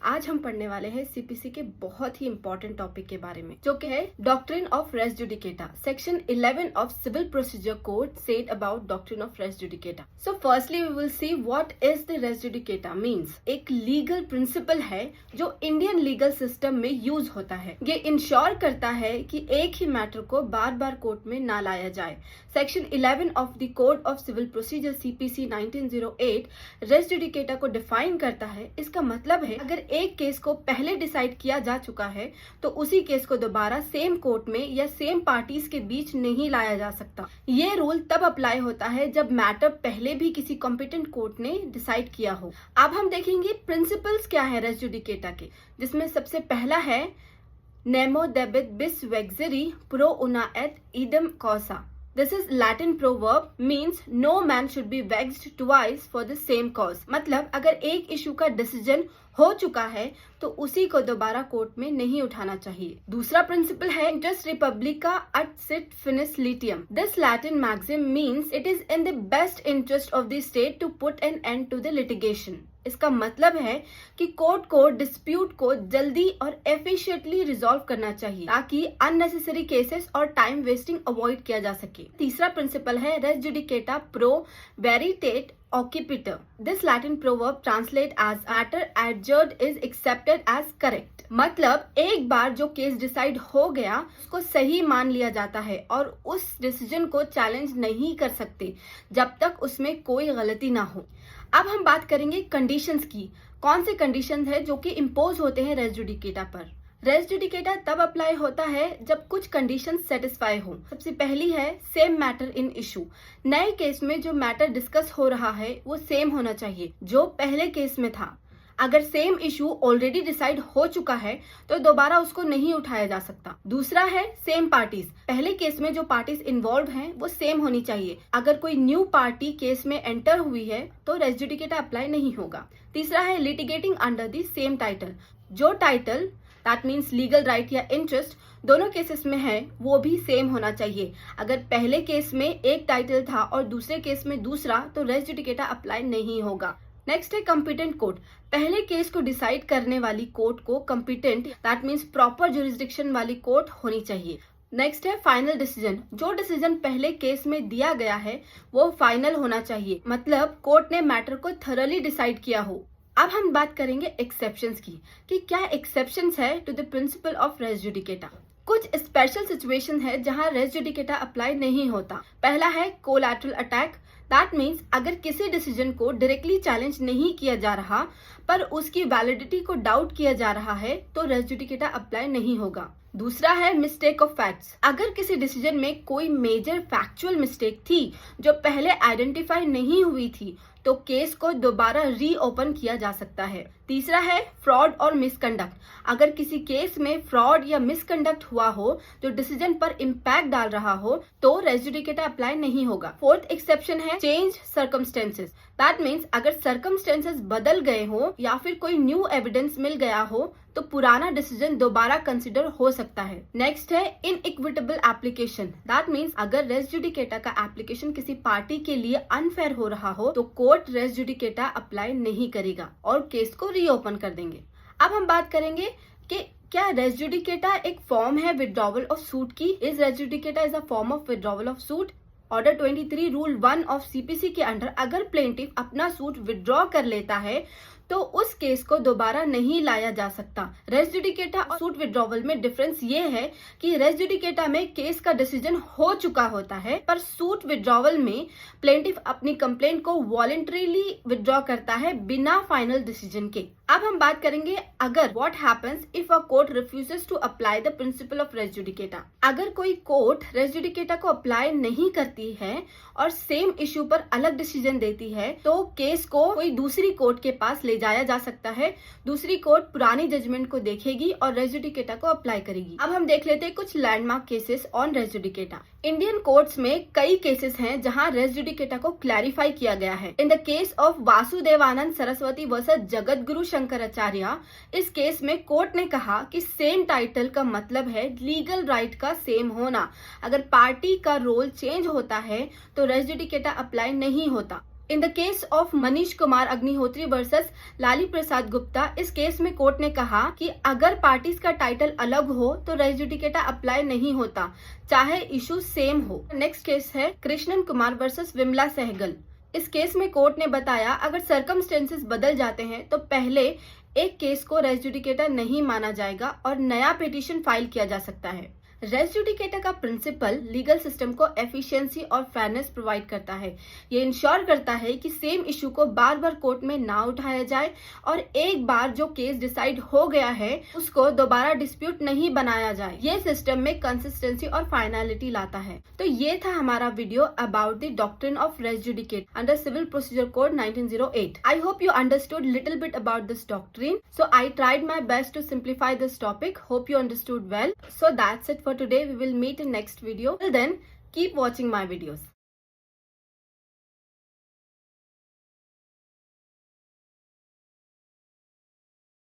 आज हम पढ़ने वाले हैं सीपीसी के बहुत ही इंपॉर्टेंट टॉपिक के बारे में, जो कि है doctrine of res judicata. Section 11 of civil procedure code said about doctrine of res judicata. So firstly we will see what is the res judicata means. एक लीगल प्रिंसिपल है जो इंडियन लीगल सिस्टम में use होता है। ये ensure करता है कि एक ही मैटर को बार बार कोर्ट में ना लाया जाए। Section 11 of the code of civil procedure CPC 1908 res judicata को डिफाइन करता है। इसका मतलब है अगर एक केस को पहले डिसाइड किया जा चुका है तो उसी केस को दोबारा सेम कोर्ट में या सेम पार्टीज के बीच नहीं लाया जा सकता। ये रूल तब अप्लाई होता है जब मैटर पहले भी किसी कॉम्पिटेंट कोर्ट ने डिसाइड किया हो। अब हम देखेंगे प्रिंसिपल्स क्या है रेस जुडिकेटा के, जिसमें सबसे पहला है नेमो डेबिट बिस वेक्सरी प्रो उना एट इडम कॉसा। This is Latin proverb means no man should be vexed twice for the same cause। मतलब अगर एक इशू का डिसीजन हो चुका है तो उसी को दोबारा कोर्ट में नहीं उठाना चाहिए। दूसरा प्रिंसिपल है इंटरेस्ट रिपब्लिका अट सिट फिनिस लिटियम। This Latin maxim means it is in the best interest of the state to put an end to the litigation. इसका मतलब है कि कोर्ट को डिस्प्यूट को जल्दी और एफिशिएंटली रिजॉल्व करना चाहिए ताकि अननेसेसरी केसेस और टाइम वेस्टिंग अवॉइड किया जा सके। तीसरा प्रिंसिपल है रेस जुडिकेटा प्रो वेरिटेट occipitur। This Latin proverb translate as matter adjudged is accepted as correct। मतलब एक बार जो केस डिसाइड हो गया उसको सही मान लिया जाता है और उस डिसीजन को चैलेंज नहीं कर सकते जब तक उसमें कोई गलती ना हो। अब हम बात करेंगे कंडीशंस की। कौन से कंडीशंस है जो कि इम्पोज होते हैं रेस जुडिकेटा पर। रेस जुडिकेटा तब अप्लाई होता है जब कुछ कंडीशंस सेटिस्फाई हो। सबसे पहली है सेम मैटर इन इशू। नए केस में जो मैटर डिस्कस हो रहा है वो सेम होना चाहिए जो पहले केस में था। अगर सेम इशू ऑलरेडी डिसाइड हो चुका है तो दोबारा उसको नहीं उठाया जा सकता। दूसरा है सेम पार्टीज। पहले केस में जो पार्टीज इन्वॉल्व हैं वो सेम होनी चाहिए। अगर कोई न्यू पार्टी केस में एंटर हुई है तो रेस जुडिकेटा अप्लाई नहीं होगा। तीसरा है litigating under the same title. जो title that means legal right या इंटरेस्ट दोनों केसेस में है वो भी सेम होना चाहिए। अगर पहले केस में एक टाइटल था और दूसरे केस में दूसरा तो रेस जुडिकेटा अप्लाई नहीं होगा। नेक्स्ट है कॉम्पिटेंट कोर्ट। पहले केस को डिसाइड करने वाली कोर्ट को competent that means proper jurisdiction वाली कोर्ट होनी चाहिए। नेक्स्ट है फाइनल डिसीजन। जो डिसीजन पहले केस में दिया गया है वो फाइनल होना चाहिए, मतलब कोर्ट ने मैटर को थॉरली डिसाइड किया हो। अब हम बात करेंगे एक्सेप्शंस की कि क्या एक्सेप्शंस है to the principle of res judicata. कुछ स्पेशल सिचुएशन है जहां रेस जुडिकेटा अप्लाई नहीं होता। पहला है कोलैटरल अटैक। दैट मीन्स अगर किसी डिसीजन को डायरेक्टली चैलेंज नहीं किया जा रहा पर उसकी वैलिडिटी को डाउट किया जा रहा है तो रेस जुडिकेटा अप्लाई नहीं होगा। दूसरा है मिस्टेक ऑफ फैक्ट्स। अगर किसी डिसीजन में कोई मेजर फैक्चुअल मिस्टेक थी जो पहले आइडेंटिफाई नहीं हुई थी तो केस को दोबारा रीओपन किया जा सकता है। तीसरा है फ्रॉड और मिसकंडक्ट। अगर किसी केस में फ्रॉड या मिसकंडक्ट हुआ हो जो डिसीजन पर इम्पैक्ट डाल रहा हो तो रेस जुडिकेटा अप्लाई नहीं होगा। फोर्थ एक्सेप्शन है चेंज सर्कमस्टेंसेस। दैट मीन्स अगर सर्कमस्टेंसेस बदल गए हो या फिर कोई न्यू एविडेंस मिल गया हो तो पुराना डिसीजन दोबारा कंसिडर हो सकता है। नेक्स्ट है इनइक्विटेबल एप्लीकेशन। दैट मीन्स अगर रेस जुडिकेटा का एप्लीकेशन किसी पार्टी के लिए अनफेयर हो रहा हो तो कोर्ट रेस जुडिकेटा अप्लाई नहीं करेगा और केस को रीओपन कर देंगे। अब हम बात करेंगे कि क्या रेस जुडिकेटा एक फॉर्म है विड्रॉवल ऑफ सूट की। Is res judicata is a form of withdrawal of suit. Order 23 rule 1 of CPC के अंडर अगर प्लेंटिफ अपना सूट विड्रॉ कर लेता है तो उस केस को दोबारा नहीं लाया जा सकता। रेस जुडिकेटा और सूट विड्रॉवल में डिफरेंस ये है कि रेस जुडिकेटा में केस का डिसीजन हो चुका होता है पर सूट विड्रॉवल में प्लेंटिफ अपनी कंप्लेंट को वॉलंटरीली विड्रॉ करता है बिना फाइनल डिसीजन के। अब हम बात करेंगे अगर what happens if a court refuses to apply the principle of res judicata. अगर कोई कोर्ट रेस जुडिकेटा को अप्लाई नहीं करती है और सेम इशू पर अलग डिसीजन देती है तो केस को कोई दूसरी कोर्ट के पास ले जाया जा सकता है। दूसरी कोर्ट पुरानी जजमेंट को देखेगी और रेस जुडिकेटा को अप्लाई करेगी। अब हम देख लेते हैं कुछ landmark cases on res judicata. Indian courts में कई केसेस हैं जहां रेस जुडिकेटा को क्लैरिफाई किया गया है। इन the case of Vasudevanand Saraswati versus Jagat Guru Shankaracharya, इस केस में कोर्ट ने कहा कि सेम टाइटल का मतलब है लीगल राइट का सेम होना। अगर पार्टी का रोल चेंज होता है तो रेस जुडिकेटा अप्लाई नहीं होता। In the case of Manish Kumar Agnihotri versus Lali Prasad Gupta, इस केस में कोर्ट ने कहा कि अगर पार्टीज का टाइटल अलग हो तो रेस जुडिकेटा अप्लाई नहीं होता, चाहे इशू सेम हो। नेक्स्ट केस है कृष्णन कुमार वर्सेस विमला सहगल। इस केस में कोर्ट ने बताया अगर सर्कमस्टेंसेस बदल जाते हैं तो पहले एक केस को रेस जुडिकेटा नहीं माना जाएगा और नया पिटीशन फाइल किया जा सकता है। रेस जुडिकेटा का प्रिंसिपल लीगल सिस्टम को एफिशिएंसी और फेयरनेस प्रोवाइड करता है। ये इंश्योर करता है कि सेम इशू को बार बार कोर्ट में ना उठाया जाए और एक बार जो केस डिसाइड हो गया है उसको दोबारा डिस्प्यूट नहीं बनाया जाए। ये सिस्टम में कंसिस्टेंसी और फाइनलिटी लाता है। तो ये था हमारा video about the doctrine of res judicata under civil procedure code 1908। I hope you understood little bit about this doctrine, so I tried my best to simplify this topic. Hope you understood well. So that's it for today. We will meet in next video. Till then, keep watching my videos.